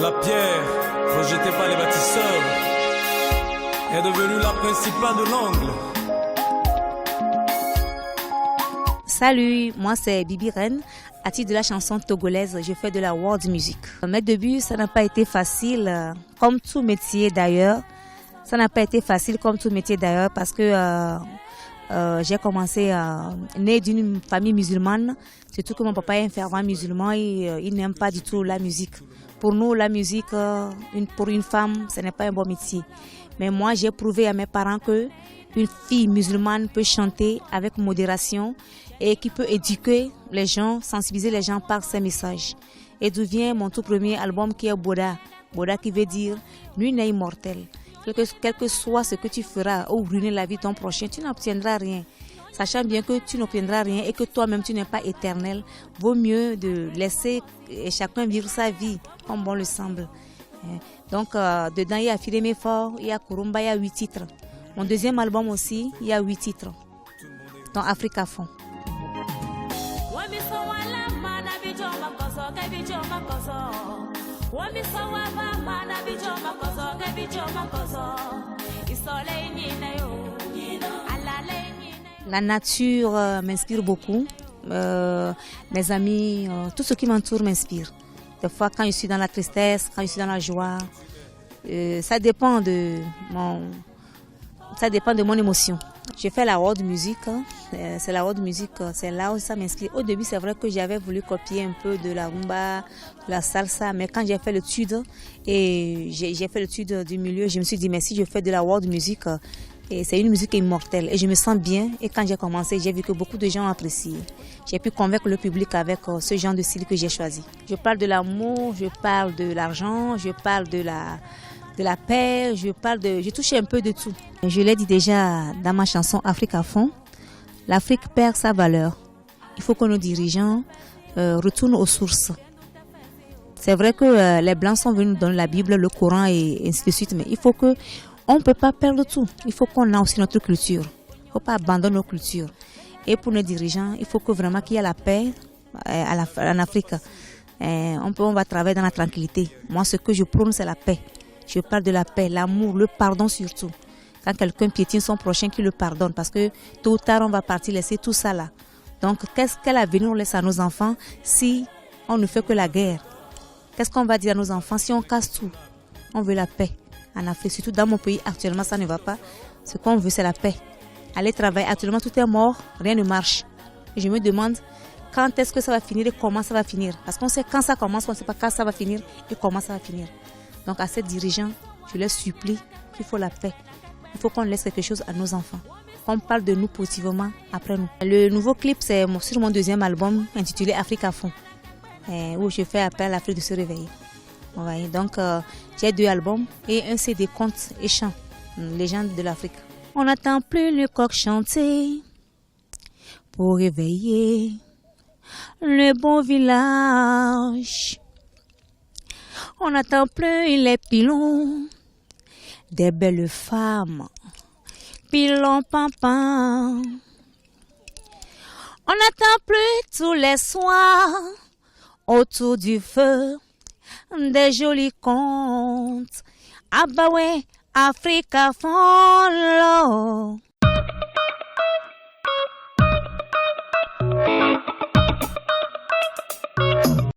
La pierre, rejetée par les bâtisseurs, est devenue la principale de l'angle. Salut, moi c'est Bibi Ren. À titre de la chanson togolaise, je fais de la world music. Mes débuts, ça n'a pas été facile, comme tout métier d'ailleurs. Ça n'a pas été facile comme tout métier d'ailleurs parce que j'ai commencé né d'une famille musulmane. Surtout que mon papa est un fervent musulman et il n'aime pas du tout la musique. Pour nous, la musique, pour une femme, ce n'est pas un bon métier. Mais moi, j'ai prouvé à mes parents que une fille musulmane peut chanter avec modération et qui peut éduquer les gens, sensibiliser les gens par ses messages. Et d'où vient mon tout premier album qui est Boda. Boda qui veut dire « Nul n'est immortel ». Quel que soit ce que tu feras ou ruiner la vie de ton prochain, tu n'obtiendras rien. Sachant bien que tu n'obtiendras rien et que toi-même tu n'es pas éternel, vaut mieux de laisser chacun vivre sa vie comme bon le semble. Donc dedans il y a Fireme Fort, il y a Kurumba, il y a 8 titres. Mon deuxième album aussi, il y a 8 titres. Dans Africa Fond. La nature m'inspire beaucoup. Mes amis, tout ce qui m'entoure m'inspire. Des fois, quand je suis dans la tristesse, quand je suis dans la joie, ça dépend de mon émotion. Je fais la world music, c'est la world music, c'est là où ça m'inspire. Au début, c'est vrai que j'avais voulu copier un peu de la rumba, de la salsa, mais quand j'ai fait l'étude et j'ai fait l'étude du milieu, je me suis dit mais si je fais de la world music, et c'est une musique immortelle et je me sens bien. Et quand j'ai commencé, j'ai vu que beaucoup de gens apprécient. J'ai pu convaincre le public avec ce genre de style que j'ai choisi. Je parle de l'amour, je parle de l'argent, je parle de la paix, je touche un peu de tout. Je l'ai dit déjà dans ma chanson Africa Fond, l'Afrique perd sa valeur. Il faut que nos dirigeants retournent aux sources. C'est vrai que les Blancs sont venus nous donner la Bible, le Coran et ainsi de suite, mais il faut que on ne peut pas perdre tout. Il faut qu'on ait aussi notre culture. Il ne faut pas abandonner nos cultures. Et pour nos dirigeants, il faut que vraiment qu'il y ait la paix en Afrique. On va travailler dans la tranquillité. Moi, ce que je prône, c'est la paix. Je parle de la paix, l'amour, le pardon surtout. Quand quelqu'un piétine son prochain, qu'il le pardonne. Parce que tôt ou tard, on va partir laisser tout ça là. Donc, quel avenir on laisse à nos enfants si on ne fait que la guerre? Qu'est-ce qu'on va dire à nos enfants si on casse tout? On veut la paix. En Afrique, surtout dans mon pays, actuellement, ça ne va pas. Ce qu'on veut, c'est la paix. Aller travailler, actuellement, tout est mort, rien ne marche. Et je me demande quand est-ce que ça va finir et comment ça va finir. Parce qu'on sait quand ça commence, on ne sait pas quand ça va finir et comment ça va finir. Donc à ces dirigeants, je les supplie qu'il faut la paix. Il faut qu'on laisse quelque chose à nos enfants. Qu'on parle de nous positivement après nous. Le nouveau clip, c'est sur mon deuxième album intitulé Africa Fond, où je fais appel à l'Afrique de se réveiller. Ouais, donc j'ai 2 albums et un CD contes et chants, légende de l'Afrique. On n'attend plus le coq chanter pour réveiller le bon village. On n'attend plus les pilons des belles femmes, pilons papa. On n'attend plus tous les soirs autour du feu des jolis contes. Ah bah ouais, Africa Fond,